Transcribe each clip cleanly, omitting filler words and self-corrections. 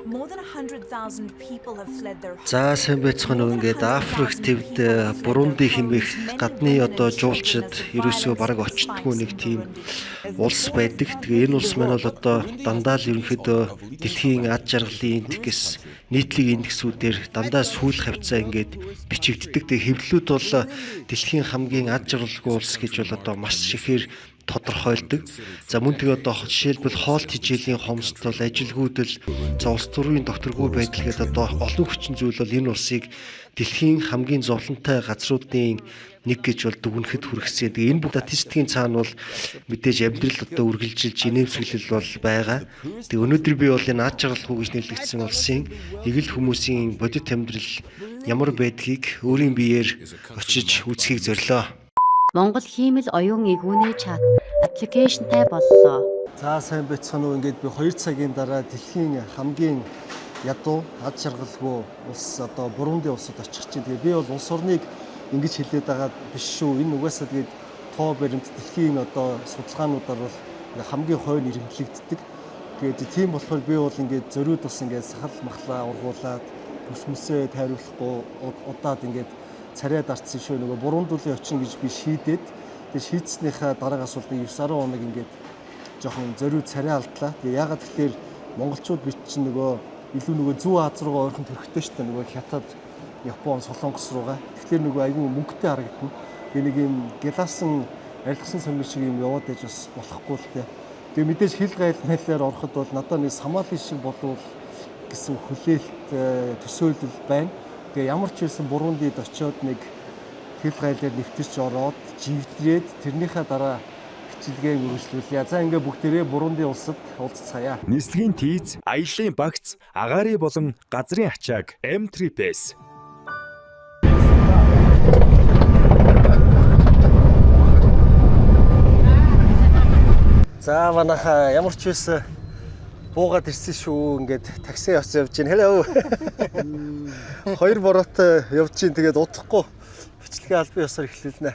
More than 100,000 people have fled their homes. За сайн байцгаана уу ингээд Африк төвд Бурунди хэмээх гадны одоо жуулчид ерөөсөө бараг очтгүй нэг тийм улс байдаг. Тэгээ энэ улс маань бол одоо дандаа л ерөнхийдөө дэлхийн ад жаргалын индекс нийтлэг индексүүдээр дандаа сүүл хавцаа ингээд бичигддэг. Тэгээ хэвлэлүүд бол дэлхийн хамгийн ад жаргалгүй улс гэж бол одоо маш ихээр тодорхойлдог. За мөн тэгээ одоо жишээлбэл хоолт хичээлийн хомсдол, ажилгүйдэл, за улс төрийн докторгүй байдал гэдэг одоо олон хүчин зүйл бол энэ улсыг дэлхийн хамгийн зовлонтой газруудын нэг гэж бол дүгнэхэд хүргэсэн. Тэгээ энэ бүх статистикийн цаана бол мэдээж амьдрал одоо үргэлжилж инээмсэглэл бол байгаа. Тэгээ өнөөдөр би бол энэ ад жаргалгүй гэж нэрлэгдсэн улсын эгэл хүмүүсийн бодит амьдрал ямар байдгийг өөрийн биеэр очиж үзхийг зорилоо. Монгол хиймэл оюун эгүүний чат аппликейшнтай боллоо. За сайн байцгаана уу. Ингээд би 2 цагийн дараа дэлхийн хамгийн ядуу ад жаргалгүй улс одоо Бурунди улсад очих чинь. Тэгээ би бол улс орныг ингэж хэлээд байгаа биш шүү. Энэ угаасаа тэгээд тоо баримт дэлхийн одоо судалгаануудаар бол хамгийн хойно ирэмтлэгддэг. Тэгээд тийм болохоор би бол ингээд зөрүүд бас ингээд сахал махлаа ургуулад бүсмэсээ тайруулахгүй удаад ингээд царай дарцсан шүү. Нөгөө Бурундулын очин гэж би шийдээд тэгээд шийдснийхаа дараагаас бол 9-10 хоног ингээд жоохон зөрүү царай алдлаа. Тэгээ ягаад гэхээр монголчууд бид чинь нөгөө илүү нөгөө зүүн Аз руугаа ойрхон төрөхтэй шүү дээ. Нөгөө Хятад, Япон, Солонгос руугаа. Тэгэхээр нөгөө аюу мөнгөтэй харагдана. Тэгээ нэг юм гэлаасан арилгасан сумын шиг юм яваад байж бас болохгүй л дээ. Тэгээ мэдээж хил гайл мэлээр ороход бол надад нэг Сомали шиг болов гэсэн хүлээлт төсөөлөл байна. Тэгээ ямар ч байсан Бурундид очиод нэг хил гайлаар нэвтэрч ороод живтрээд тэрнийхээ дараа бичлэгээ үргэлжлүүлье. За ингээ бүгдээрээ Бурунди улсад уулзцаая. Нислэгийн тийз, аяллаа багц, агаарын болон газрын ачааг M3-с. За манайха ямар ч байсан буугаад ирсэн шүү. Ингээд такси явж байна. Hello. 2 бороотой явж чинь тэгээд удахгүй бичлэгээ албан ёсоор эхлүүлнэ.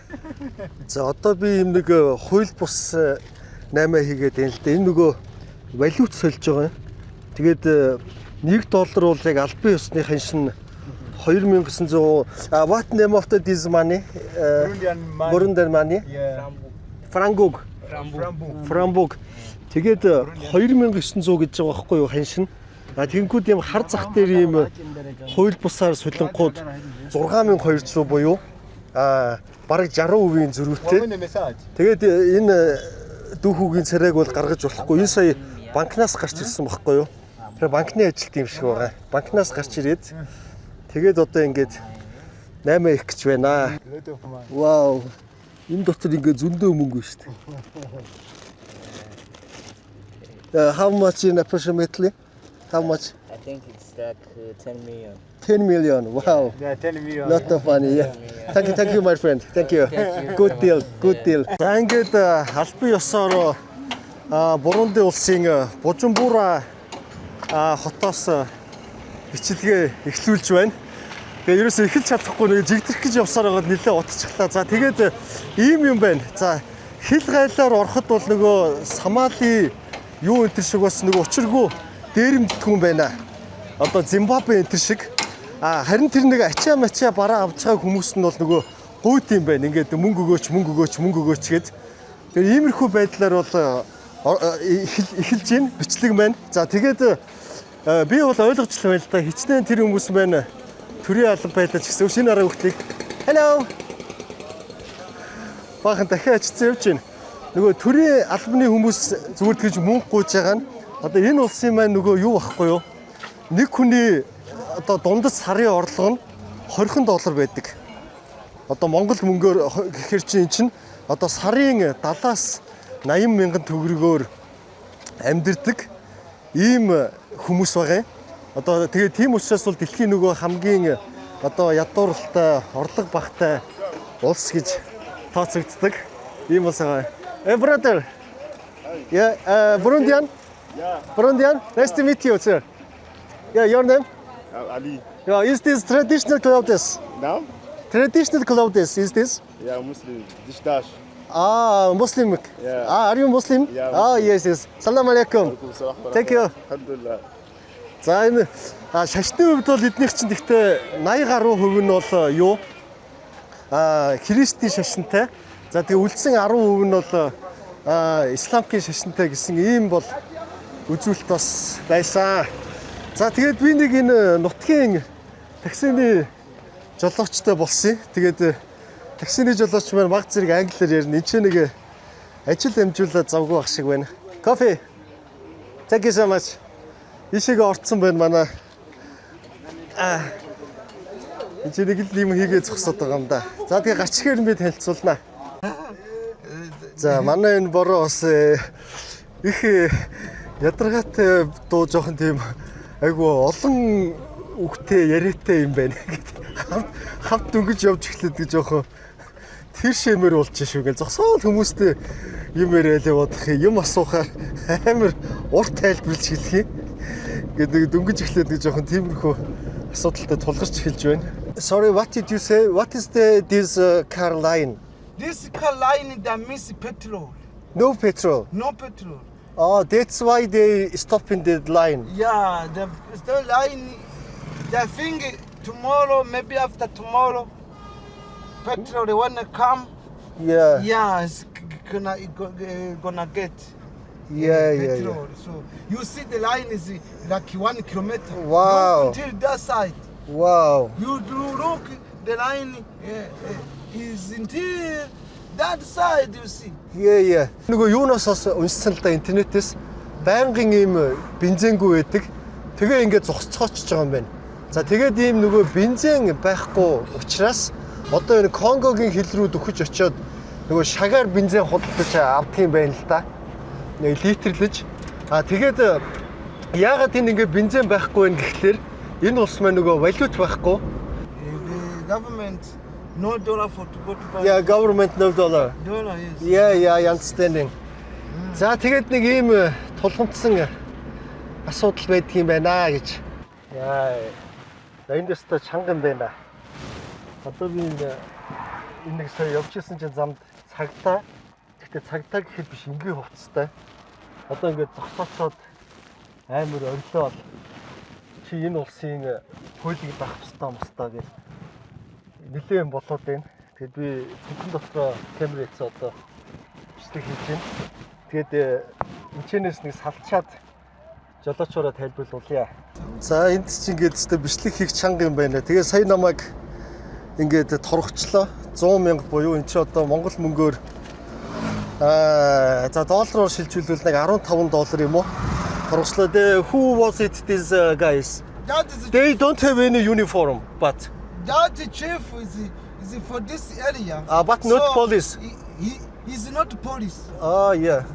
За одоо би юм нэг хууль бус 8 хийгээд байна л да. Энэ нөгөө валют сольж байгаа юм. Тэгээд $1 бол яг албан ёсныхын шин 2900 what name of this money? Burundian money. Франгуг. Фрамбуг. Тэгээд 2900 гэж байгаа байхгүй юу ханшин. Тэгэнгүүт юм хар зах дээр юм хууль бусаар солонгууд 6200 буюу бараг 60% зөрүүтэй. Тэгээд энэ дүүхүүгийн царайг бол гаргаж болохгүй. Энэ сая банкнаас гарч ирсэн байхгүй юу? Тэр банкны ажилт юм шиг байгаа. Банкнаас гарч ирээд тэгээд одоо ингээд 8 их гэж байна. Вау. Энэ дотор ингээд зөндөө мөнгө шүү дээ. How much in approximately? How much? I think it's like 10 million. 10 million. Wow. Yeah, 10 million. Not so funny. Yeah. Thank you, my friend. Thank you. Good deal. Good deal. За ингээд албан ёсоор Бурунди улсын Бужумбура хотоос бичлэгээ эхлүүлж байна. Тэгээ ерөөсөө эхэлж чадахгүй нэг жигдэрх гэж явсаар байгаад нэлээ утчихлаа. За тэгээд ийм юм байна. За хил гайлаар ороход бол нөгөө Сомали юу энэ шиг бас нөгөө учиргүй дээрэмддэг хүн байна. Одоо Зимбабве энэ шиг. Харин тэр нэг ачаа мачаа бараа авч байгаа хүмүүс нь бол нөгөө гуйт юм байна. Ингээд мөнгө өгөөч гэд. Тэгээ иймэрхүү байдлаар бол эхэлж гин бичлэг байна. За тэгээд би бол ойлгочлаа байл та. Хичнээн тэр хүмүүс байна. Төрийн алба байлаа ч гэсэн шинэ арга хөлтлийг. Hello. Баахан дахиад очсон явж байна. Нөгөө төрийн албаны хүмүүс зүгээр тэгж мөнгө гуйж байгаа нь одоо энэ улсын маань нөгөө юу байхгүй юу? Нэг хүний одоо дундас сарын орлого нь $20 байдаг. Одоо Монгол мөнгөөр гэхэр чинь одоо сарын 70-аас 80 мянган төгрөгөөр амьдэрдэг ийм хүмүүс байгаа юм. Одоо тэгээ тийм учраас бол дэлхийн нөгөө хамгийн одоо ядууралтай, орлого багтай улс гэж тооцогддог. Ийм улс байгаа. Hey brother. Yeah, Burundian? Yeah. Burundian? Nice to meet you, sir. Yeah, your name? Ali. Yeah, is this traditional clothes? Now? Traditional clothes, is this? Yeah, Muslim. Dish-dash. Muslim. Yeah. Are you Muslim? Yeah, Muslim. Yes. Salam alaikum. Thank you. Alhamdulillah. За энэ шашны хувьд бол эднийх чинь гэхдээ 80 гаруй хувь нь бол юу? Христийн шашинтай. За тэгээ үлдсэн 10% нь бол исламын шашинтай гэсэн ийм бол үзүүлэлт бас байсан. За тэгээд би нэг энэ нутгийн таксины жолоочтой болсон. Тэгээд таксины жолооч маань баг зэрэг англиар ярина. Энд чинь нэг ажил амжуулаад завгүй байх шиг байна. Кофе. Thank you so much. Ишигээ орцсон байна манай. Энд чинь нэг л юм хийгээ зогсоод байгаа юм да. За тэгээ гарч ихээр би танилцуулнаа. За манай энэ бороо бас их ядаргаатай дуу жоохон тийм айгу олон үгтэй яриатай юм байна. Хамт дөнгөж явж эхлэдэг жоохон тэр шимээр болж шүү гэл зогсоол хүмүүстэй юм яриад явах юм асуухаар амар урт тайлбарлаж хэлэх юм. Гэдэг дөнгөж эхлээд нэг жоохон тиймэрхүү асуудалтай тулгарч эхэлж байна. Sorry, what did you say? What is this car line? This car line that miss petrol. No petrol. No petrol. Oh, that's why they stop in the line. Yeah, the line. They think tomorrow, maybe after tomorrow, petrol they wanna come. Yeah. Yeah, it's gonna get. Yeah. Petrol. So you see the line is like 1 kilometer. Wow. Look until that side. Wow. You do look, the line is until that side, you see. Yeah. Нөгөө юунаас уншсан л да интернетээс байнгын ийм бензингүй байдаг. Тэгээ ингээд зогсцооч байгаа юм байна. За тэгээд ийм нөгөө бензин байхгүй учраас одоо энэ Конгогийн хил рүү дөхөж очиод нөгөө шагаар бензин худалдаж авдаг юм байна л да. Нэг литрлэж. Тэгээд яагаад энэ ингээд бензин байхгүй вэ гэхлээр энэ улс маань нөгөө валют байхгүй. The government no dollar for to go to buy. Yeah, government no dollar. Dollar is. Yeah, I understanding. За тэгээд нэг ийм тулгамдсан асуудал байдаг юм байна гэж. Яа. Энд өстө чанга юм байна. Одоо би энэ нэг сая явж исэн чинь замд цагтаа. Гэхдээ цагтаа гэхэд биш энгийн хувцастай. Одоо ингээд зогсоочоод амар орлоо. Чи энэ улсын хуулийг дагах ёстой мостой гэж нэлээд болоод байна. Тэгэд би цэнхэн дотроо камер хийсэн одоо бичлэг хийж байна. Тэгэд энэчнээс нэг салчаад жолоочороо тайлбарлуулъя. За энд чинь ингээд өстө бичлэг хийх чанга юм байна. Тэгээ сая намайг ингээд торгочлоо. 100,000 буюу энэ чи одоо Монгол мөнгөөр за доллараар шилжүүлвэл нэг $15 юм уу? Торгочлоо. Who was it these guys? That is They don't have any uniform, but that chief is for this area. But not police. He's not police. Oh yeah.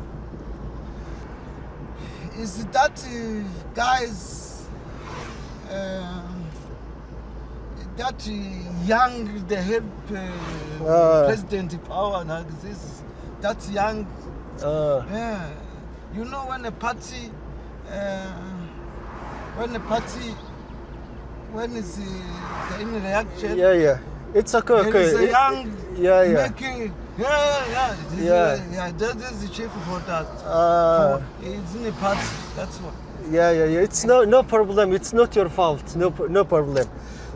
Is that guys that young the help president power now this that young yeah, you know when a party when is in reaction Yeah. It's okay. there is a young Yeah. making that is the chief for that it's in the party that's what. Yeah. It's no problem. It's not your fault. No problem.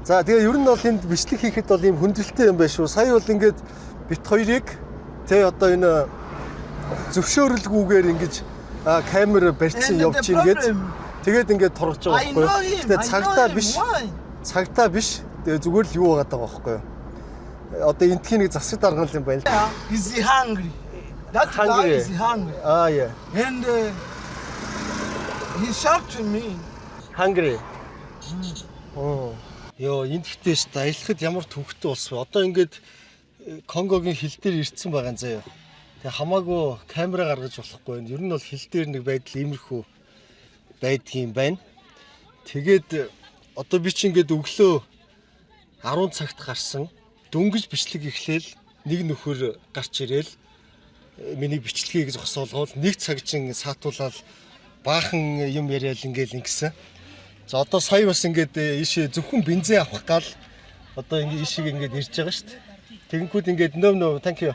За тэгээ ер нь бол энд бичлэг хийхэд бол ийм хүндрэлтэй юм байна шүү. Сая бол ингээд бит хоёрыг тэ одоо энэ зөвшөөрөлгүйгээр ингэж камер барьсан явж ингээд тэгээд ингээд торгож байгаа байхгүй юу. Гэтэ цагтаа биш. Тэгээ зүгээр л юу байгаа даа байхгүй юу. Одоо энтхийн нэг засаг даргал юм байна. Is he hungry? That guy is hungry. Yeah. And he shouted to me. Hungry. Йоо, энд гэхдээ шүү дээ аялахад ямар төвхтэй болсон вэ? Одоо ингээд Конгогийн хил дээр ирсэн байгаа заяа. Тэгээ хамаагүй камера гаргаж болохгүй. Ер нь бол хил дээр нэг байдал иймэрхүү байдгийн байна. Тэгээд одоо би чи ингээд өглөө 10 цагт гарсан. Дөнгөж бичлэг эхлээл нэг нөхөр гарч ирээл миний бичлэгийг зогсоолгоод нэг цаг чин саатуулаад баахан юм яриад ингээл ингэсэн. За одоо сая бас ингээд ийшээ зөвхөн бензин авах гал одоо ингээд ийшээ ингээд ирж байгаа шүү дээ. Тэгэнгүүт ингээд no thank you.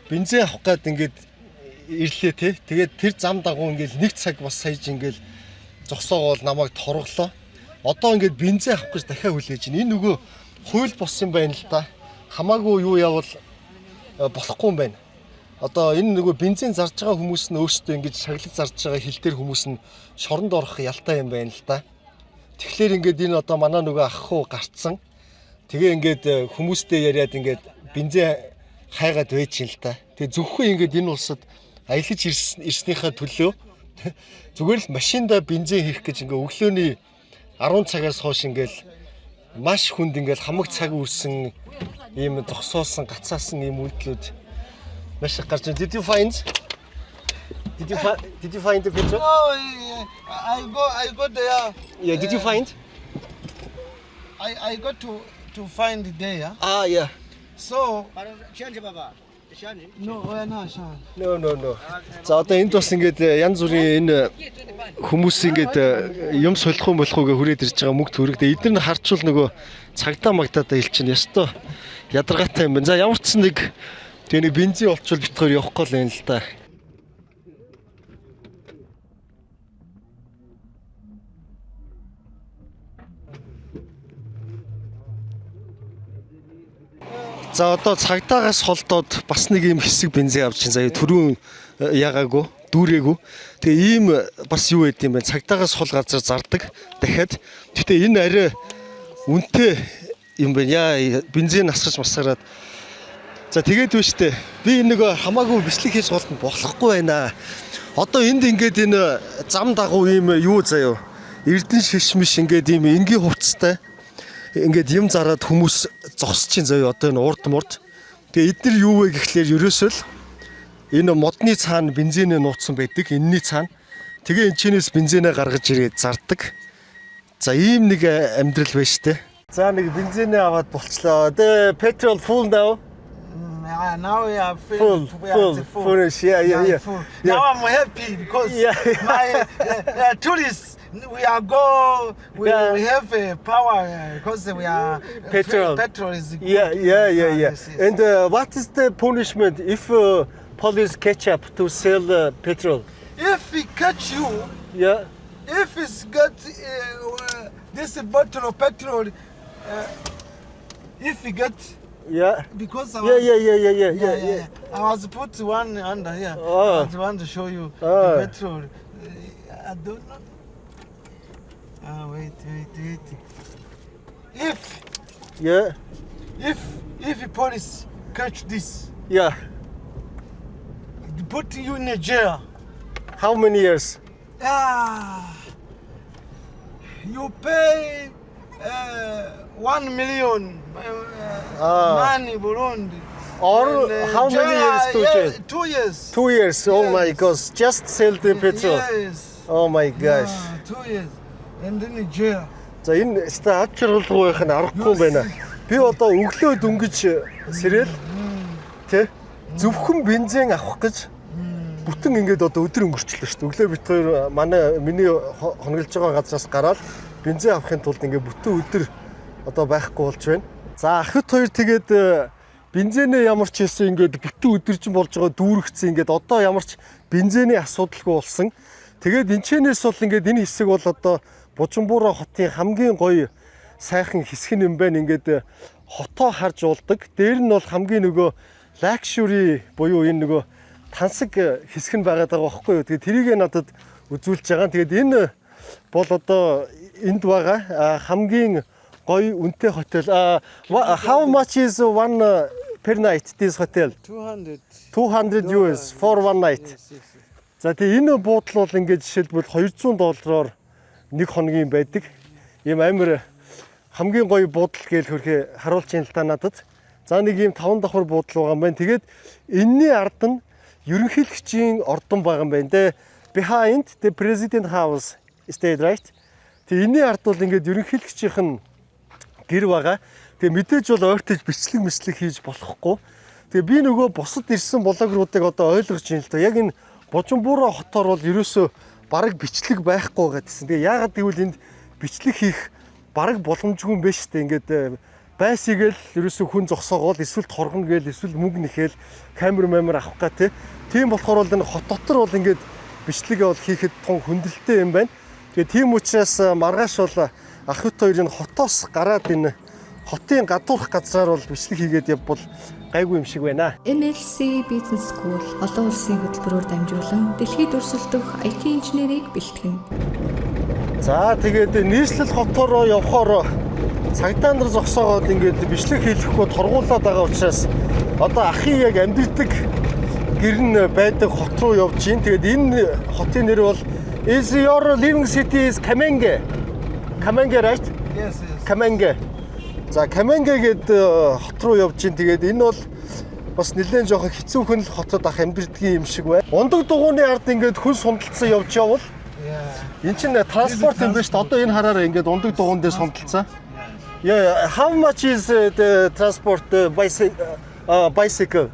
Бензин авах гад ингээд ирлээ те. Тэгээд тэр зам дагуу ингээд нэг цаг бас саяж ингээд зогсоогоол намайг торглоо. Одоо ингээд бензин авах гэж дахиад хүлээж байна. Энэ нөгөө хууль болсон байна л да. Хамаагүй юу явал болохгүй юм байна. Одоо энэ нөгөө бензин зарж байгаа хүмүүс нь өөрсдөө ингэж шаглал зарж байгаа хил дээр хүмүүс нь шоронд орох ялтай юм байна л да. Тэгэхээр ингээд энэ одоо манай нөгөө ах хуу гарцсан. Тэгээ ингээд хүмүүстэй яриад ингээд бензин хайгаад байж юм л да. Тэгээ зөвхөн ингээд энэ улсад аялаж ирснийхаа төлөө зүгээр л машинда бензин хийх гэж ингээд өглөөний 10 цагаас хойш ингээд маш хүнд ингээд хамаг цаг үрсэн ийм зогсоосон гацаасан ийм үйлдэлүүд маш их гарч байна. Did you find the picture? No, I go there. Yeah, did you find? I got to find there. Ah, yeah. So no, we are not sure. No. За одоо энд бас ингээд янз бүрийн энэ хүмүүс ингээд юм солих юм болох үгээ хүрээд ирж байгаа мөнгө төрөгдөө эдгээр нь харчвал нөгөө цагдаа магдаад ил чинь ёстой ядаргаатай юм байна. За ямар ч нэг тэгээ нэг бензин олчвал битгаар явахгүй л юм л да. За одоо цагдаагаас холдоод бас нэг юм хэсэг бензин авч чинь заяа түрүүн ягаагүй дүүрээгүй. Тэгээ ийм бас юу байд юм бэ? Цагдаагаас хол газар зардаг дахиад. Гэтэ энэ арай үнэтэй юм байна. Яа бензин асгаж масгараад. За тэгээд биш үү? Би нэг хамаагүй бичлэг хийж голтон болохгүй байна. Одоо энд ингээд энэ зам дагуу ийм юу заяа. Эрдэн шишмиш ингээд ийм энгийн хувцастай ингээд юм зараад хүмүүс зогсож чинь заяа одоо энэ урд мурд. Тэгээ эдгээр юу вэ гэхлээр ерөөсөө л энэ модны цаана бензинээ нууцсан байдаг. Энэний цаана. Тэгээ энэ чинээс бензинээ гаргаж ирээд зардаг. За ийм нэг амьдрал байна штэ. За нэг бензинээ аваад болчлоо. The petrol full now. Now we are full. Yeah. Now I'm happy because my tourists. We have power because we are petrol. Petrol is good. Yeah. Yes. And what is the punishment if police catch up to sell petrol? If we catch you, Yeah. if it's got this bottle of petrol, if we get Yeah. because I Yeah. I was put one under here. Oh. I want to show you Oh. the petrol. I don't know. Wait. Yeah. If the police catch this, Yeah. they put you in a jail. How many years? You pay 1 million money Burundi. Or how many years to jail? 2 years. 2 years. Oh Yes. my gosh. Just sell the petrol. Yes. Oh my gosh. 2 years. And then in jail. За энэ ста ад жаргалгүй байх нь аргагүй юм байна. Би одоо өглөө дөнгөж сэрэл тэ зөвхөн бензин авах гэж бүтэн ингээд одоо өдөр өнгөрчлөө шүү дээ. Өглөө бит хоёр миний хонголж байгаа газраас гараад бензин авахын тулд ингээд бүтэн өдөр одоо байхгүй болж байна. За ахт хоёр тэгээд бензинээ ямар ч хэлсэн ингээд бүтэн өдөржин болж байгаа дүүрэгцэн ингээд одоо ямар ч бензиний асуудалгүй болсон. Тэгээд энэчнээс бол ингээд энэ хэсэг бол одоо Бужумбура хотын хамгийн гоё сайхан хэсэг юм байна. Ингээд хотоо харж уулдаг. Дээр нь бол хамгийн нөгөө luxury буюу энэ нөгөө тансаг хэсэг нь байгаад байгаа байхгүй юу. Тэгээд тэрийг надад үзүүлж байгаа. Тэгээд энэ бол одоо энд байгаа хамгийн гоё үнэтэй хотел. How much is one per night this hotel? 200 US for one night. За тэгээ энэ буудлал бол ингээд жишээлбэл $200 нэг хоногийн байдаг. Ийм амар хамгийн гоё буудал гэж хөрхөө харуулж ин л та надад. За нэг ийм 5 давхар буудал байгаа юм байна. Тэгээд энэний ард нь ерөнхийлөгчийн ордон байгаа юм байна. Тэ behind the president house stayed right. Тэгээ энэний ард бол ингээд ерөнхийлөгчийнх нь гэр байгаа. Тэгээ мэдээж бол ойртож бичлэг хийж болохгүй. Тэгээ би нөгөө бусад ирсэн блогеруудыг одоо ойлгож ин л та. Яг энэ Бужумбура хотоор бол ерөөсөө бараг бичлэг байхгүй гэдсэн. Тэгээ яагаад гэвэл энд бичлэг хийх бараг боломжгүй юм байна шүү дээ. Ингээд байсыг л ерөөсөө хүн зогсоогоод эсвэл торгоно гээл эсвэл мөнгө нэхэл камер авах га тийм болохоор бол энэ хот дотор бол ингээд бичлэгээ бол хийхэд тун хөндлөлттэй юм байна. Тэгээ тийм учраас маргааш бол ах хот хоёрын хотоос гараад энэ хотын гадуурх газраар бол бичлэг хийгээд явбал гайгүй юм шиг байна. MLC Business School олон улсын хөтөлбөрөөр дамжуулан дэлхийд өрсөлдөх IT инженерийг бэлтгэн. За тэгээд нийслэл хотоор явхоор цагдаа нар зогсоогоод ингээд бичлэг хийхгүй торгуулаад байгаа учраас одоо ахын яг амьддаг гэр нь байдаг хот руу явж гин. Тэгээд энэ хотын нэр бол Is your living city is Kamenge? Kamenge, right? Yes. Kamenge. За Каменге гээд хот руу явж гин. Тэгээд энэ бол бас нэлээд жоохон хэцүүхэн л хотод ах амьдэрдгийн юм шиг байна. Ундаг дугууны ард ингээд хүн сумдалцсан явж явбал энэ чинь транспорт юм байна шүү дээ. Одоо энэ хараараа ингээд ундаг дугуун дээр сумдалцсан. Yeah, how much is the transport bicycle?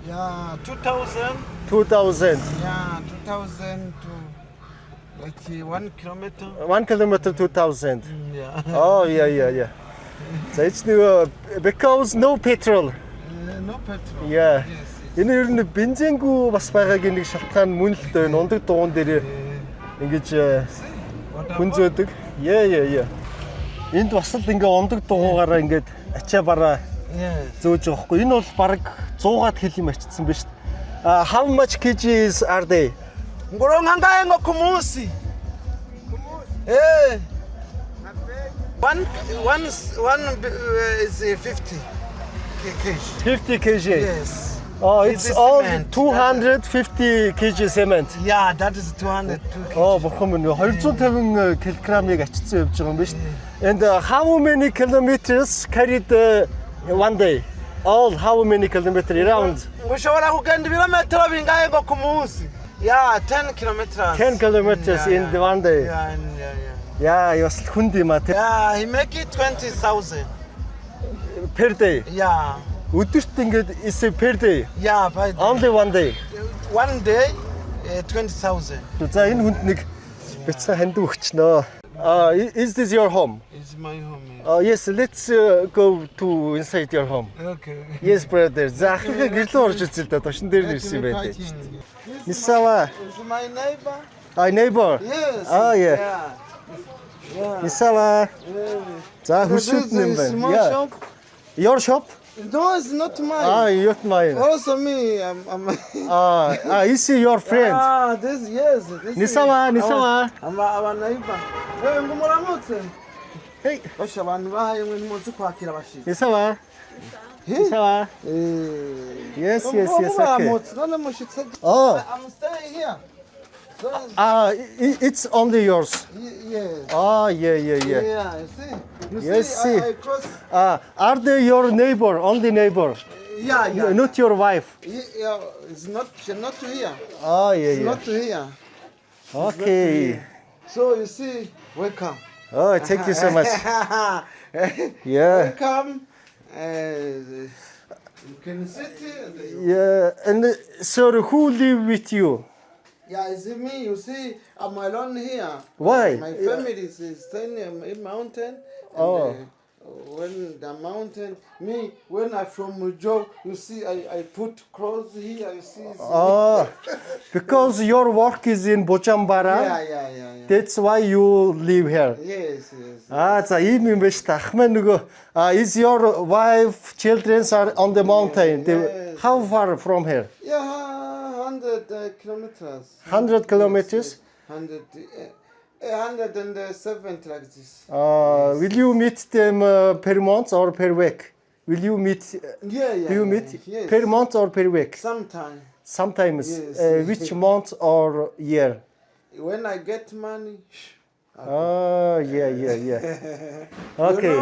Yeah, 2,000. 2,000. Yeah, 2,000 to like 1 kilometer. 1 kilometer 2,000. Yeah. Oh, yeah. So it's because no petrol. No petrol. Yeah. Yes. Энэ ер нь бензингүй бас байгаагийн нэг шалтгаан мөн л дээ. Ундаг дугуун дээр ингэж хүн зөөдөг. Yeah. Энд бас л ингээ ундаг дугуугаараа ингээд ачаа бараа зөөж байгаа хгүй. Энэ бол бараг 100-аад км ачсан ба шүү дээ. How much kgs are they? Ngoronganga ngo kumusi. Eh. One is 50 kg. 50 kg. Yes. Oh, it's This all cement. 250 kg cement. Yeah, that is 202 kg. Oh, бурхан минь 250 кг-ыг ачсан явж байгаа юм ба шүү дээ. And how many kilometers carried one day? All how many kilometers around? Ushobora kugenda ibirometero bingahe ngo kumusi? Yeah, 10 kilometers. 10 kilometers in one day. Yeah. Yeah, бас хүнд юм а тий. Yeah, he make it 20,000 Per day. Yeah. Өдөрт ингээд is per day. Yeah, by Only one day. one day 20,000. За энэ хүнд нэг бяцхан хандив өгчнөө. Is this your home? It's my home. Yes, let's go to inside your home. Okay. Yes, brother. За ахыхаа гэрлөө орж үзэл да тошин дээр ирсэн юм байдаг. Нисава. It's my neighbor. Neighbor. Yes. Yeah. Yeah. Нисава. За хөшөт юм байна. Small Yeah. shop. Your shop? No, it's not mine. Not mine. Also me. I'm Is he your friend? this yes. This Нисава. I'm our neighbor. Hey, ngumuramutse. Hey. Basha abantu bahaye mwe muzi kwakira abashitsi. Nисава. Nисava. Yes, okay. Ngumuramutse. None mushitse. I'm staying here. It's only yours. Yes. Yeah. Yeah, you see. Yes, see. I cross. Are they your neighbor? Only neighbor? Yeah. Not your wife? Yeah, it's not. She's not here. Yeah. Not here. Okay. So you see, welcome. Oh, thank you so much. Yeah. Welcome. You can sit here. Yeah. And sir, who live with you? Yeah, it's me. You see, I'm alone here. Why? My family is staying in mountain. And, when the mountain, when I from job, you see, I put clothes here. You see. Because your work is in Bojambara. Yeah. That's why you live here. Yes. За ийм юм байна шүү дээ. Ах маань нөгөө is your wife, children are on the mountain. Yes. How far from here? Yeah, 100 kilometers. 100 kilometers? 170 like this. Will you meet them per month or per week? Will you meet? Yeah. Do you meet Yes. per month or per week? Sometime. Sometimes. Yes. Which month or year? When I get money. Yeah. Okay.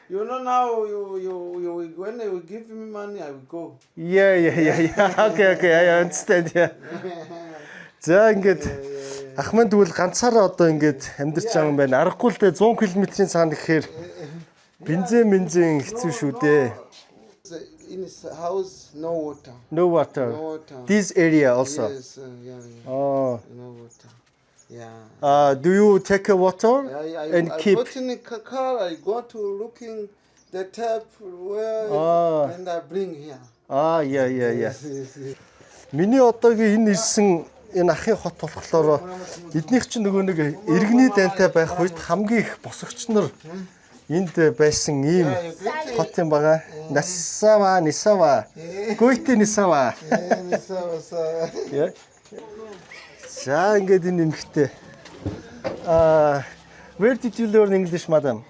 You know now. You when you give me money, I will go. Yeah. Okay. I understand. Yeah. За ингээд ах маань тэгвэл ганцаараа одоо ингээд амьдарч байгаа юм байна. Аргагүй л дээ 100 км-ийн цаана гэхээр бензин хэцүү шүү дээ. In his house, no water. No water. This area also. Yes. Yeah. Oh. No water. Yeah. Do you take a water and I keep? put in a car. I go to looking the tap where and I bring here. Yeah. Yes. Миний одоогийн энэ ирсэн энэ ахын хот болохоор эднийх чинь нөгөө нэг иргэний дайнтай байх үед хамгийн их босгогч нар энд байсан ийм хот юм байгаа. Нисава. Гойте Нисава. За ингээд энэ нэмхтэй. Where did you learn English, madam?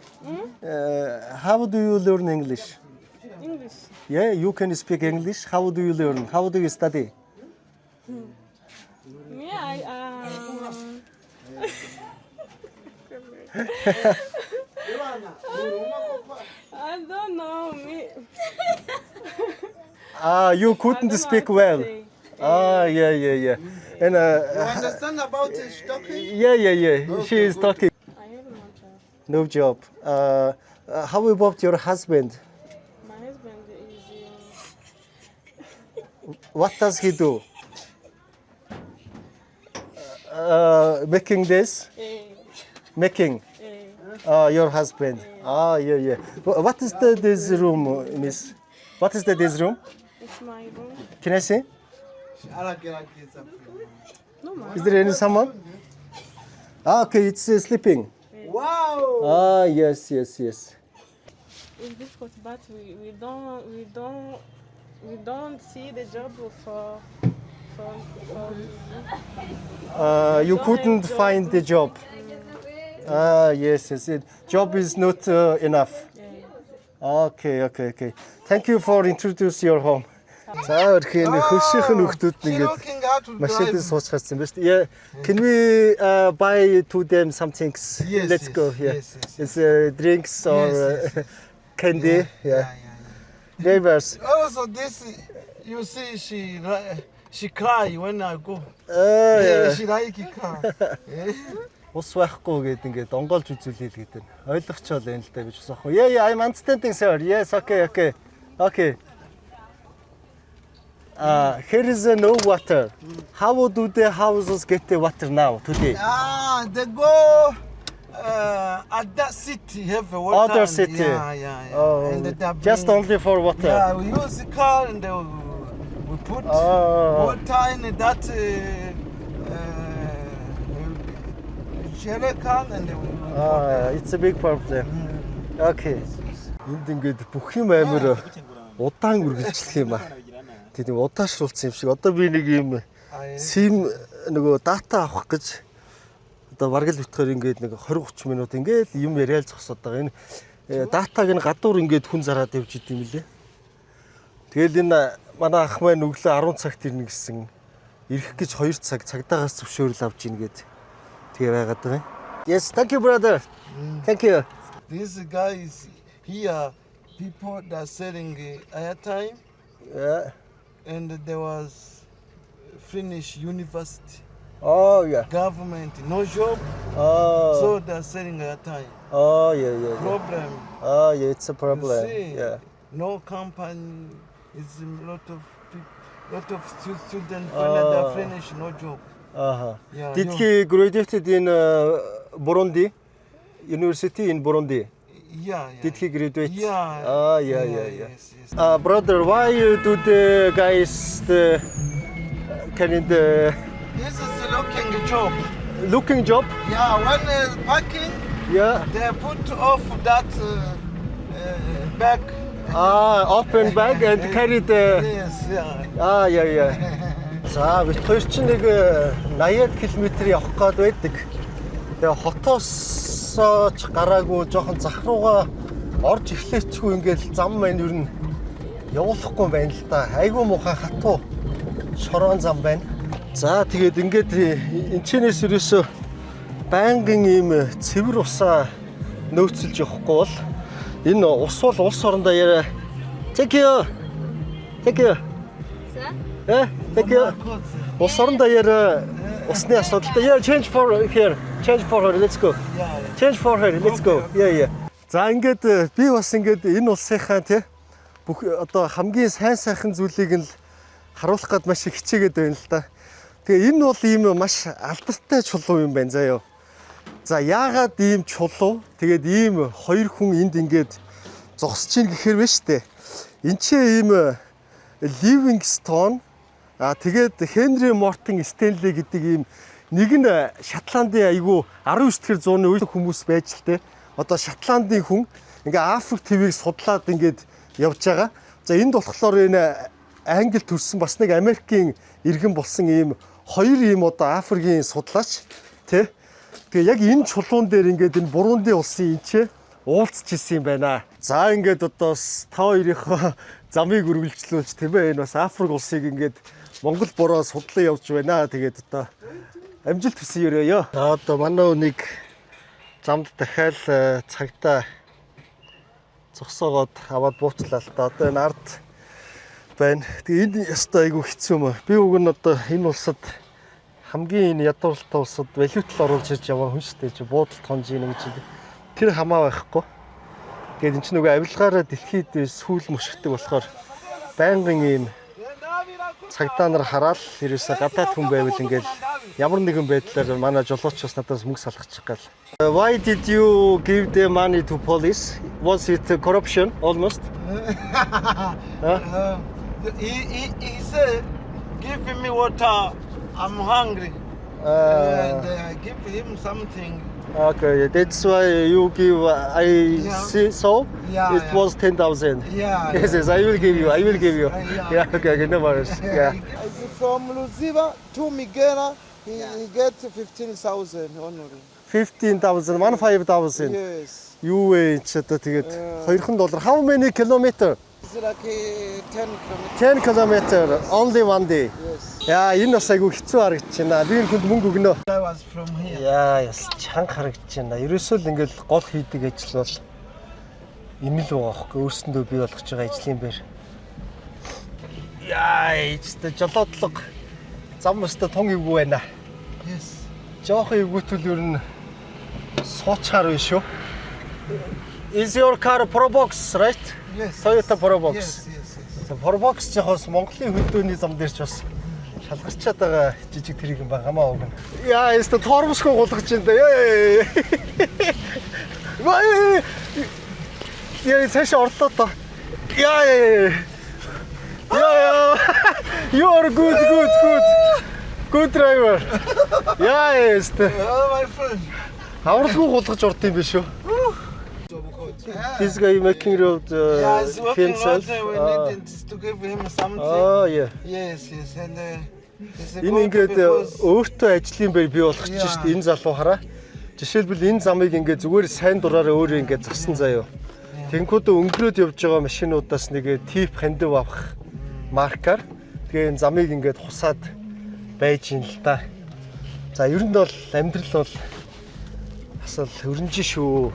How do you learn English? English. Yeah, you can speak English. How do you learn? How do you study? I don't know. You couldn't speak well. Yeah. And You understand about his talking? yeah. She is talking. I have no job. No job. How about your husband? My husband is. What does he do? Making this? Making. Your husband. Yeah. What is this room, miss? What is this room? It's my room. Can I see? No, ma. Is there any someone? Okay, it's sleeping. Wow! Yes. It's difficult, but we don't see the job for You couldn't find the job. Yes. Job is not enough. Okay. Thank you for introducing your home. За өрхий хөлшийнхэн хүүхдүүд ингээд машинд сууж харсан байна шүү дээ. Yeah. Can we buy to them some things? Yes, Let's yes, go here. yes. It's drinks or Yes. candy. Yeah. Neighbors. Also, this you see, she cry when I go. Yeah. She like it cry. Ус байхгүй гэдэг ингээд онгоолж үзүүлээл гэдэг. Ойлгочоол энэ л та гэж босохгүй. Yeah, I'm understanding, sir. Yes, okay. Here is no water. How do the houses get the water now today? They go at that city have a water. Other city. Yeah. Oh, And they are just bring- only for water. Yeah, we use the car and we put water in that jerry can and we It's a big problem. Okay. Энд ингээд бүх юм амар удаан үргэлжлэх юм аа. Тэгээд удаашруулсан юм шиг. Одоо би нэг юм SIM нөгөө дата авах гэж одоо бараг л битгаар ингээд нэг 20-30 минут ингээд юм яриад зогсоод байгаа. Энэ датаг нь гадуур ингээд хүн зараад явж идэм лээ. Тэгэл энэ манай ах маань өглөө 10 цагт ирнэ гэсэн. Ирэх гэж 2 цаг цагдаагаас зөвшөөрөл авч ийн гээд тэгээ байгаад байгаа юм. Yes, thank you brother. Thank you. This guy is here. People that are selling airtime, Yeah. and there was Finnish university, Yeah. government, no job, Oh. so they're selling airtime. Yeah. Problem. Yeah, it's a problem. You see, Yeah. no company. It's a lot of students they're Finnish, no job. Yeah, Did he graduated in Burundi? University in Burundi? Yeah. Did he graduate? Yeah. Yeah. Yes. Brother, why do the guys can This is a looking job? Yeah, when packing, Yeah. they put off that bag. Open bag and carry the. Yes, yeah. Yeah. За бид хоёр чинь нэг 80 км явах гээд байдаг. Тэгээ хотоос ч гараагүй жоохон зах руугаа орж эхлэхгүй ингээл зам маань ер нь явуулахгүй байна л да. Айгүй муухай хатуу шорон зам байна. За тэгээд ингээд энэчнээс ерөөсөө байнгын ийм цэвэр усаа нөөцлж явахгүй бол энэ ус бол улс орондоо яриа. Thank you. Thank you. Улс орондоо яриа усны асуудалтай. Yeah, change for her. Let's go. Change for her. Let's go. Yeah. За ингээд би бас ингээд энэ улсынхаа тий бүх одоо хамгийн сайхан зүйлийг нь харуулах гээд маш их хичээгээд байна л да. Тэгээ энэ бол ийм маш алдартай чулуу юм байна заяа. За яагаад ийм чулуу тэгээд ийм хоёр хүн энд ингээд зогсож ийн гэхээр вэ штэ. Энд чи ийм Livingstone Тэгээд Хенри Мортон Стенли гэдэг ийм нэг нь Шотландын айгүй 19 дэх зууны үе хүмүүс байж л те. Одоо Шотландын хүн ингээ Африк твийг судлаад ингээд явж байгаа. За энд болохоор энэ Англи төрсэн бас нэг Америкийн иргэн болсон ийм хоёр ийм одоо Африкийн судлаач те. Тэгээ яг энэ чулуун дээр ингээд энэ Бурунди улсын энчээ уулзч ирсэн юм байна. За ингээд одоо та хоёрынхоо замыг үргэлжлүүлж тийм ээ энэ бас Африк улсыг ингээд Монгол бороо судлаа явж байна. Тэгээд одоо амжилт хүсье өрөөё. За одоо манай үнийг замд дахиад цагтаа зогсоогоод аваад бууцлаа л да. Одоо энэ ард байна. Тэгээ энэ ястай айгүй хэцүү юм. Би уг нь одоо энэ улсад хамгийн энэ ядууралтай улсад валютал оруулж ирж яваа хүн шүү дээ. Чи буудалд хонж ийн гэж. Тэр хамаа байхгүй. Тэгээд энэ ч нөгөө авилгаараа дэлхийд сүүл мөшгдөг болохоор байнгын ийм цагдаа нар хараад ерөөсө гадаад хүн байвал ингээл ямар нэгэн байдлаар манай жолоочоос надаас мөнгө салгачих гал. Why did you give the money to police? Was it corruption almost? He said, give me water, I'm hungry. And I give him something. Okay, that's why you give. I see. So it was 10,000. Yeah. Yes, I will give you. I will give you. Yeah. Okay, no worries. Yeah. From Luziva to Miguel, he gets 15,000 only. 15,000, 15,000. Yes. Юу вэ ч одоо тэгээд $200. How many kilometer? It's like 10 kilometers. 10 kilometer. Only one day. Yes. Яа, энэ бас айгүй хэцүү харагдаж байна. Би энэ хүнд мөнгө өгнө. I was from here. Яа, яс чанга харагдаж байна. Ерөөсөө л ингээл гол хийдэг ажил бол имэл байгаа хөөхгүй. Өөрсөндөө бий болгож байгаа ажлын бэр. Яа, эцтэй жолоодлого зам өстө тун ивгүй байна. Yes. Жохон ивгүүтэл ер нь суучаар байна шүү. Is your car Probox, right? Yes. Toyota Probox. Yes, yes, yes. Probox жохоос Монголын хөдөөний зам дээр ч бас шалгарчаад байгаа жижиг тэрэг юм байна хамаа уг нь. Яа, өстө тормосгүй гулгаж байна да. Яа, цааш орлоо то. Яа. You are good. Good driver. Яа, өстө. Oh, my friend. Авралгүй гулгаж орд юм биш үү? This guy making road Yeah, he's working himself. We needed to give him something. Oh yeah. Yes, yes. And he's Энэ good ингээд because өөртөө ажлын байр бий болгочих шүү дээ энэ залуу хараа. Жишээлбэл энэ замыг ингээд зүгээр сайн дураараа өөрөө ингээд засан заяа. Тэнгүүд өнгөрөөд явж байгаа машинуудаас нэг тип хандив авах маркаар тэгээ энэ замыг ингээд хусаад байж ин л та. За ер нь бол амьдрал бол асал хөрөнж шүү.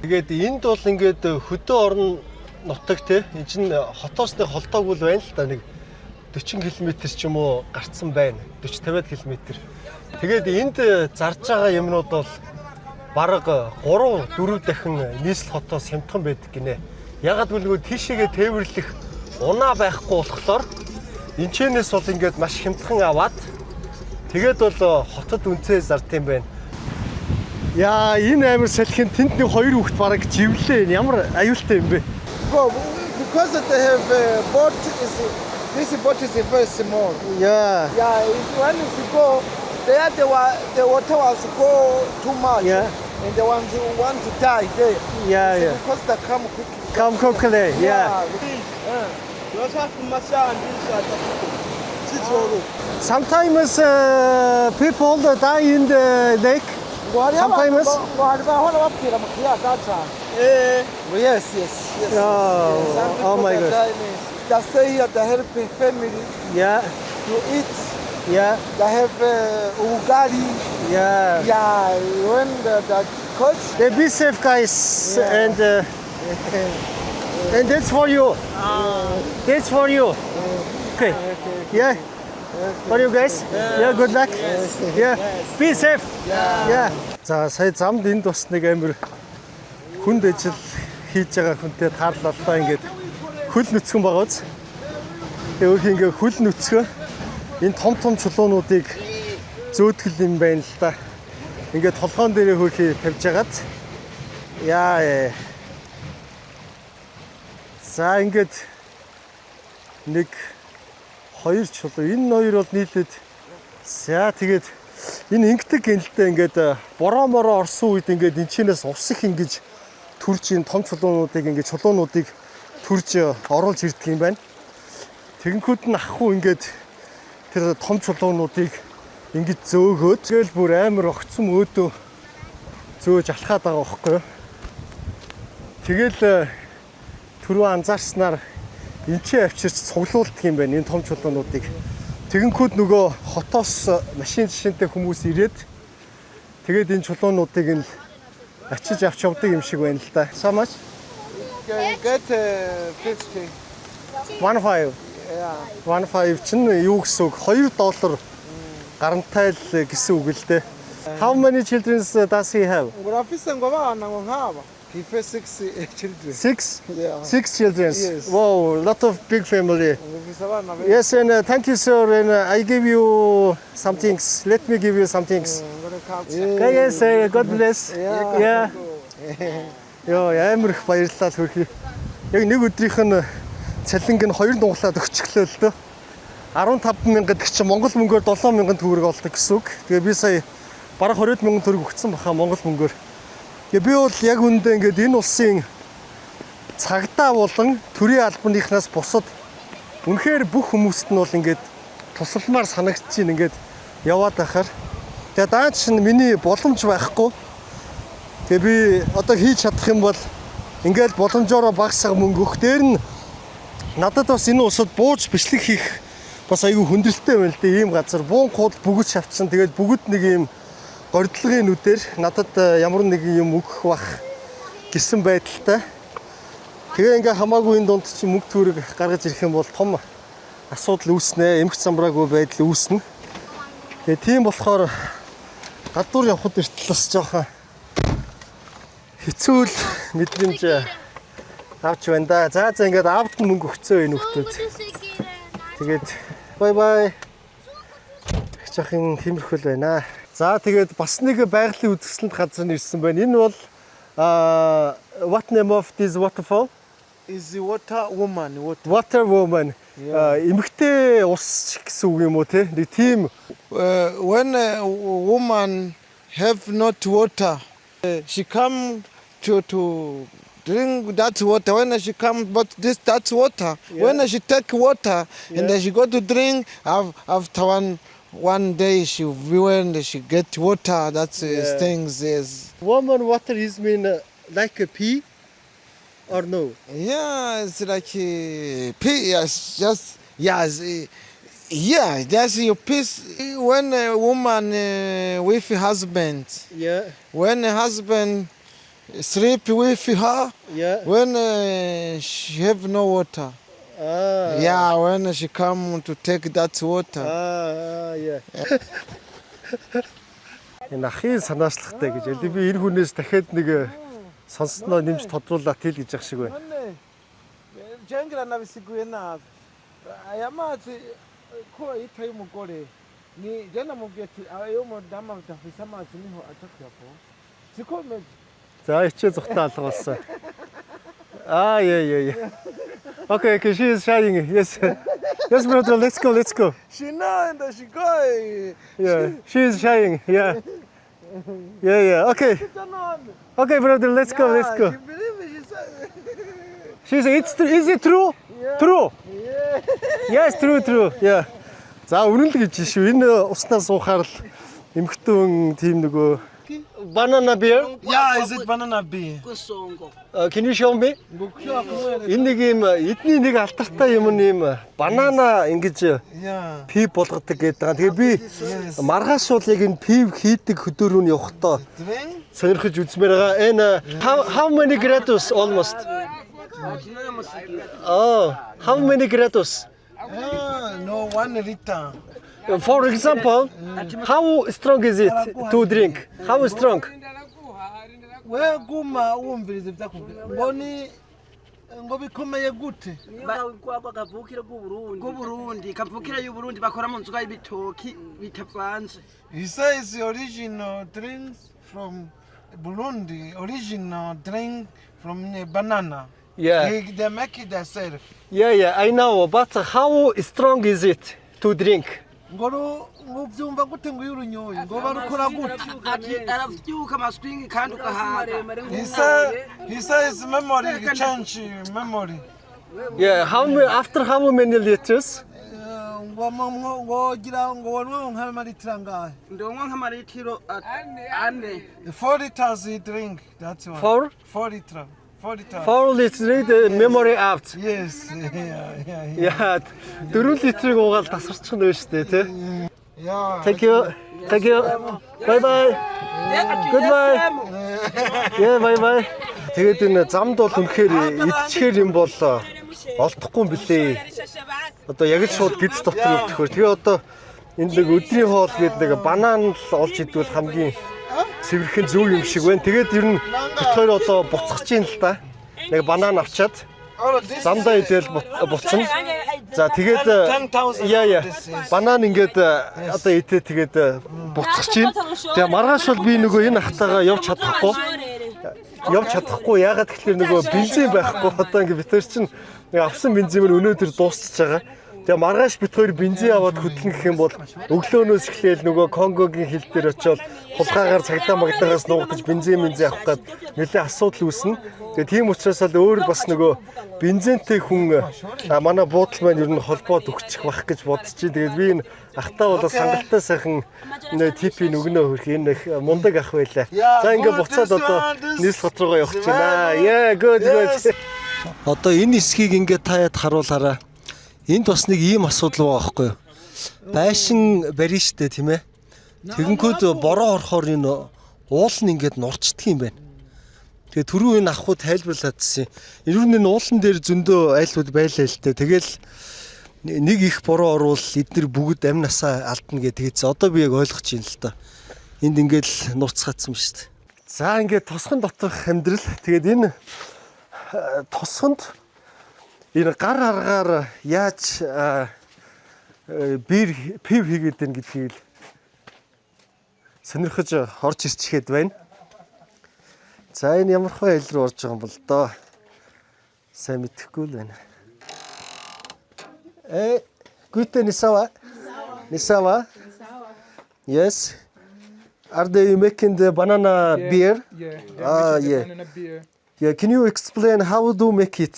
Тэгээд энд бол ингээд хөдөө орон нутаг те энэ чинь хотоос нэг холдоогүй л байна л да нэг 40 км ч юм уу гарцсан байна. 40-50 км. Тэгээд энд зарж байгаа юмнууд бол бараг 3-4 дахин нийслэл хотоос хямдхан байдаг гинэ. Ягаад гэвэл нөгөө тийшээгээ тээвэрлэх унаа байхгүй болохоор энэчнээс бол ингээд маш хямдхан аваад тэгээд бол хотод үнцээ зарт юм байна. Яа, энэ амар салхин тэнд нэг хоёр хүүхэд бараг живлээ. Ямар аюултай юм бэ? because they have a boat this boat is very small. Yeah. Yeah, when you go there, the water was go too much. Yeah. And they want to die there. Yeah. Because they come quickly. Come quickly. Yeah. You also have to massage this. Sometimes people die in the lake. Sometimes. Yes. Oh my God. They stay here, they help the family Yeah. to eat. Yeah. They have ugali. Yeah. Yeah, when the coach. They be safe, guys, and that's for you. That's for you. Okay. Yeah. For you guys. Yeah. Good luck. Yeah. Be safe. Yeah. За сая замд энд бас нэг амир хүнд ажил хийж байгаа хүнтэй таарлаа л да ингээд хөл нүцгэн байгаа үз. Өөрх ингээ хөл нүцгэн энэ том чулуунуудыг зөөдгөл юм байна л да. Ингээд толгоон дээрээ хөрхий тавьж агаад яа. За ингээд нэг 2 чулуу. Энэ хоёр бол нийлээд за тэгээд энэ ингэдэг гэнэлтэй ингээд бороо мороо орсон үед ингээд энчнээс ус их ингэж төрж ин том чулуунуудыг ингээд чулуунуудыг төрж оруулж ирдэг юм байна. Тэгэнгүүт нь ахгүй ингээд тэр том чулуунуудыг ингэж зөөгөөд тэгэл бүр амар огцом өөдөө зөөж алхаад байгаа байхгүй юу. Тэгэл түрүү анзаарснаар энчээ авчирч цуглуулдаг юм байна энэ том чулуунуудыг. Тэгэнгүүт нөгөө хотоос машин жишэнтэй хүмүүс ирээд тэгээд энэ чулуунуудыг нь ачиж авч явдаг юм шиг байна л да. So much? Get 50. 15. Yeah. 15 чинь юу гэсэн үг? $2 гарантай л гэсэн үг л дээ. How many children does he have? He has 6 children. 6? Yeah. 6 children. Yes. Wow, lot of big family. Yes, and thank you, sir. And I give you some things. Let me give you some things. Yes, God bless. Yeah. Йоо, амар их баярлалаа хөрхий. Яг нэг өдрийнх нь цалинг нь 2 дугуулаад өгчихлөө л дөө. 15,000 гэдэг чинь Монгол мөнгөөр 7,000 төгрөг олдог гэсэн үг. Тэгээ би сая бараг 20,000 төгрөг өгсөн баха Монгол мөнгөөр. Тэгээ би бол яг үндэ ингээд энэ улсын цагдаа болон төрийн албаныхнаас бусад үнэхээр бүх хүмүүст нь бол ингээд тусалмаар санагдаж байна ингээд яваад байхаар. Тэгээ даач нь миний боломж байхгүй. Тэгээ би одоо хийж чадах юм бол ингээд боломжоор багасаа мөнгө өгөх. Дээр нь надад бас энэ улсад бууж бичлэг хийх бас айгүй хүндрэлтэй байна л дээ. Ийм газар буун хууд бүгд шавцсан. Тэгээд бүгд нэг ийм гордлогын нүдээр надад ямар нэгэн юм өгөх бах гэсэн байдалтай. Тэгээ ингээ хамаагүй энэ дунд чи мөнгө төгрөг гаргаж ирэх юм бол том асуудал үүснэ. Эмх замбраагүй байдал үүснэ. Тэгээ тийм болохоор гадуур явхад эртэл бас жоохон хэцүү л мэдрэмж авч байна да. За ингээд аавд нь мөнгө өгцөө энэ хүмүүс. Тэгээд бай бай. Жохин тиймэрхүү л байна. За тэгээд бас нэг байгалийн үзэсгэлэнт газар ирсэн байна. Энэ бол what name of this waterfall? Is the water woman. Water woman. Эмэгтэй ус гэсэн үг юм уу те? Нэг тийм When a woman have not water, she come to drink that water. When she come, but that's water. Yeah. When she take water and Yeah. then she go to drink, after one day when she get water, that's Yeah. things is. woman water is mean like a pee or no? Yeah, it's like yes, just yes, yeah. That's your piece. When a woman with her husband, Yeah. when a husband sleep with her, Yeah. when she have no water. Yeah, when she come to take that water. Yeah. Энэ ахын санаачлагтай гэж ялээ. Би энэ хүнээс дахиад нэг сонссноо нэмж тодруулаад хэл гэж ах шиг байна. Jengla na visiguena. Ayamazi ko itayo mugore. Ni jana mugeti ayo mo dama tafisa ma ziniho atakyapo. Siko me. За ичээ зүхтээ алга болсон. Yeah. Okay, she is shying. Yes. Yes, brother, let's go. She know and she go. Yeah, she is shying. Yeah. Okay. Okay, brother, let's go. She believe me, she said. She says, is it true? Yeah. True. Yeah. Yes, true. Yeah. За үнэн л гэж шүү. Энэ уснаас суухаар л эмхтэн тийм нөгөө banana beer. Yeah, is it banana bee? Can you show me? Энэ нэг юм эдний нэг алдартай юм нэм банана ингэж Yeah. пив болгодог гэдэг. Тэгээ би маргааш бол яг энэ пив хийдэг хөдөө рүү явахдаа Drink? сонирхож үзмээр байгаа. Энэ how many grades almost? Oh, how many grades? No, 1 liter. For example, how strong is it to drink? How strong? We guma umvirize byakubwira. Ngobi komeye gute? kavukire k'uburundi kavukire y'uburundi bakora mu nzoga y'ibitoki bitavanze. He says the original drinks from Burundi, original drink from banana. Yeah. They make it themselves. Yeah, I know. But how strong is it to drink? Ngoro mubyumva gute ngo y'urunyoyi ngo barukora gute? ati aravyuka amaswingi kandi ugahaga He says memory change memory. Yeah, after how many liters? Ngogira ngo wanywa nk'amalitiro angahe? ndonywa nk'amaritiro ane 4 liters he drink. That's why. 4 liters. 4 liters. 4 liters the memory out. Yes. Yeah. Yeah. 4 литрийг уугаад тасарчих нь шүү дээ, тий. Yeah. Thank you. Bye bye. Goodbye. Yeah, bye bye. Тэгээд энэ замд бол үнэхээр идчихэр юм бол олдохгүй юм билээ. Одоо яг л шууд гиз дотор өвдөхөр. Тэгээ одоо энэ нэг өдрийн хоол гэдэг нэг банан л олж идвэл хамгийн цэвэрхэн зөв юм шиг байна. Тэгээд ер нь бит хоёр одоо буцах чинь л да. Нэг банан авчаад замдаа идэл буцсан. За тэгээд яа банан ингээд одоо идээ тэгээд буцах чинь. Тэгээ маргааш бол би нөгөө энэ ахтайгаа явж чадахгүй. Яагаад гэхээр нөгөө бензин байхгүй. Одоо ингээд бид хоёр чинь нэг авсан бензинээр өнөөдөр дуусчихж байгаа. Тэгээ маргааш бид хоёр бензин аваад хөдлөн гэх юм бол өглөөнөөс эхлээл нөгөө Конгогийн хил дээр очиод хулгаагаар цагдаа магдагаас нуугдаж бензин авах гээд нэлээ асуудал үүснэ. Тэгээ тийм учраас л өөр бас нөгөө бензинтэй хүн манай буудал маань ер нь холбоод өгчих бах гэж бодчих. Тэгээд би энэ ахтаа бол хангалттай сайхан типийн өгнөө хөрх энэ их мундаг ах байлаа. За ингээд буцаад одоо нийс хот руугаа явах чинь. Yeah, good. Одоо энэ эсхийг ингээд таяад харуулаарай. Энд бас нэг ийм асуудал байгаа байхгүй юу? Байшин барина штэ тийм ээ. Тэгэнгүүт бороо орохоор энэ уул нь ингээд нурчдаг юм байна. Тэгээ түрүү энэ ахуй тайлбарлаадсэн. Ер нь энэ уулан дээр зөндөө айлууд байлаа л дээ. Тэгэл нэг их бороо орвол эднэр бүгд амь насаа алдна гэдэг. Одоо би яг ойлгож байна л да. Энд ингээд л нурцгаадсан шүү дээ. За ингээд тосгон доторх амьдрал. Тэгээд энэ тосгонд энэ гар аргаар яаж бир пив хийгээд байна гэдгийг сонирхож орж ирчихэд байна. За энэ ямар хөө айл руу орж байгаа юм бол доо. Сайн мэдэхгүй л байна. Gute Nisawa. Yes. Are they making the banana beer? Yeah. Yeah. Banana beer. Yeah, can you explain how do make it?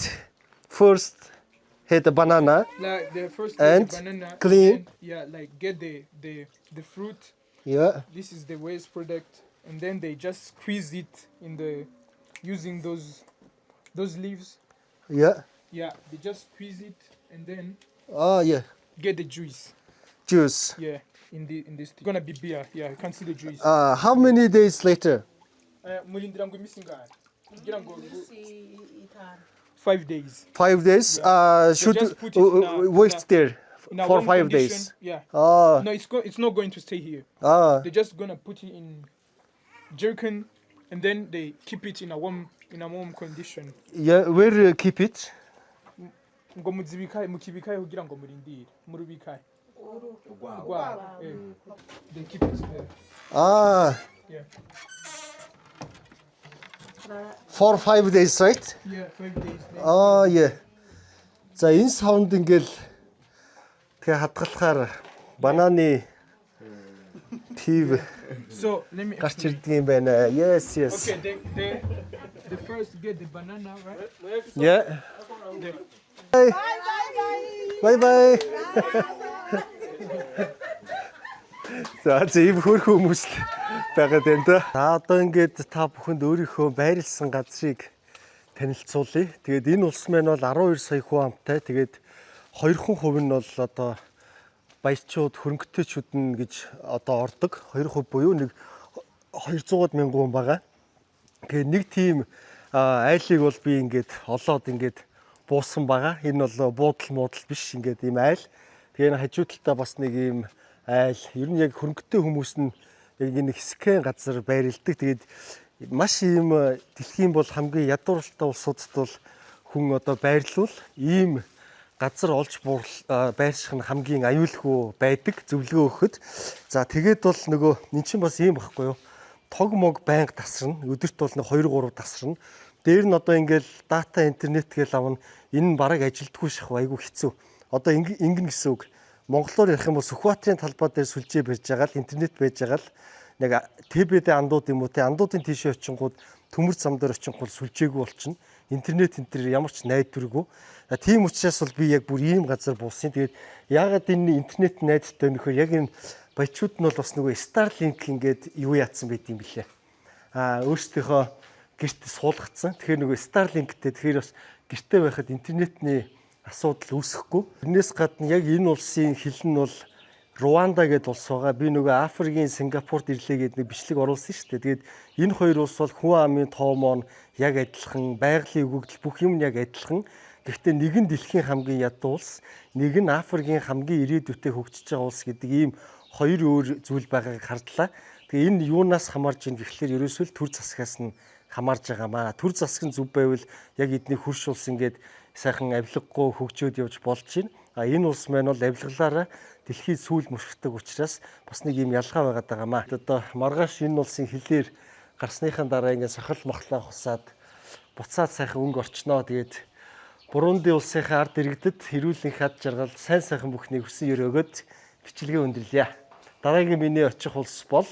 First, hit the banana. Like the first And the banana. clean. And then, get the fruit. Yeah. This is the waste product, and then they just squeeze it in the using those leaves. Yeah. Yeah, they just squeeze it and then Yeah. get the juice. Juice. Yeah, in this gonna be beer. Yeah, you can see the juice. How many days later? 5 days. 5 days. Should just put it in a- wait there In a for warm 5 condition. days. Yeah. Ah. No, it's not going to stay here. Ah. They're just gonna put it in jerkin, and then they keep it in a warm condition. Yeah. Where keep it? Ngo muzibikaye mukibikaye kugira ngo murindire murubikaye. They keep it there. Ah. Yeah. For 5 days, right? Yeah, 5 days. Yeah. За энэ саунд ингээл тэгээ хадгалахаар бананы пив So let me гарч explain. ирдэг юм байна. Yes. Okay, the first get the banana, right? Yeah. The- Bye. За зөв хөрх хүмүүс л байгаад байна да. За одоо ингээд та бүхэнд өөрийнхөө байрлсан газрыг танилцуулъя. Тэгээд энэ улс маань бол 12 сая хүн амтай. Тэгээд 2% нь бол одоо баярчууд, хөрөнгөтэйчүүд нь гэж одоо ордог. 2% буюу нэг 200 мянган хүн байгаа. Тэгээд нэг тийм айлыг бол би ингээд олоод ингээд буусан байгаа. Энэ бол буудал биш ингээд ийм айл. Тэгээ энэ хажуу талдаа бас нэг ийм айл. Ер нь яг хөрөнгөтэй хүмүүс нь яг энэ хэсгэн газар байрладаг. Тэгээд маш ийм дэлхийн бол хамгийн ядууралтай улсуудад бол хүн одоо байрлуул ийм газар олж байрших нь хамгийн аюулгүй байдаг зөвлөгөө өгөхөд. За тэгээд бол нөгөө эн чинь бас ийм байхгүй юу? Тог мог байнга тасарна. Өдөрт бол нэг 2-3 тасарна. Дээр нь одоо ингээл дата интернет гээл авна. Энэ нь бараг ажилтгүй шахав айгүй хэцүү. Одоо ингэн гэсэн үг. Монголоор ярих юм бол Сүхбаатарын талбай дээр сүлжээ барьж байгаа л интернет байж байгаа л нэг ТБ-д андууд юм уу те андуудын тийшээ очингууд төмөр зам дээр очингууд сүлжээгүй болчихно. Интернет ямар ч найдваргүй. Тийм учраас бол би яг бүр ийм газар буусан. Тэгээд яагаад энэ интернет найдтай нөхөр яг энэ баячууд нь бол бас нөгөө Starlink ингээд юу яатсан байт юм бэлээ. Өөрсдийнхөө гэрт суулгацсан. Тэгэхээр нөгөө Starlink-тэй тэгэхээр бас гэртээ байхад интернетний асуудал үүсэхгүй. Тэрнээс гадна яг энэ улсын хэл нь бол Руанда гэдэг улс байгаа. Би нөгөө Африкийн Сингапурт ирлээ гэдэг нэг бичлэг оруулсан шүү дээ. Тэгээд энэ хоёр улс бол хүн амын тоомоо яг адилхан, байгалийн өгөгдөл бүх юм яг адилхан. Гэхдээ нэг нь дэлхийн хамгийн ядуу улс, нэг нь Африкийн хамгийн ирээдүйтэй хөгжиж байгаа улс гэдэг ийм хоёр өөр зүйл байгааг хардлаа. Тэгээ энэ юунаас хамаарж ийн гэхлээр ерөөсөө төр засгаас нь хамаарж байгаамаа. Төр засаг нь зөв байвал яг эдний хурш улс ингээд сайхан авилгагүй хөгжөөд явж болж байна. Энэ улс маань бол авилгалаараа дэлхийд сүүл мөршгдөг учраас бас нэг юм ялгаа байгаад байгаамаа. Одоо маргааш энэ улсын хилээр гарсныхаа дараа ингээд сохол мохлоо хусаад буцаад сайхан өнгө орчноо. Тэгээд Бурунди улсынхаа ард иргэдэд эрүүлэн хад жаргал сайн сайхан бүхнийг хүсэн өрөөгөөд бичлэгээ өндөрлөе. Дараагийн миний очих улс бол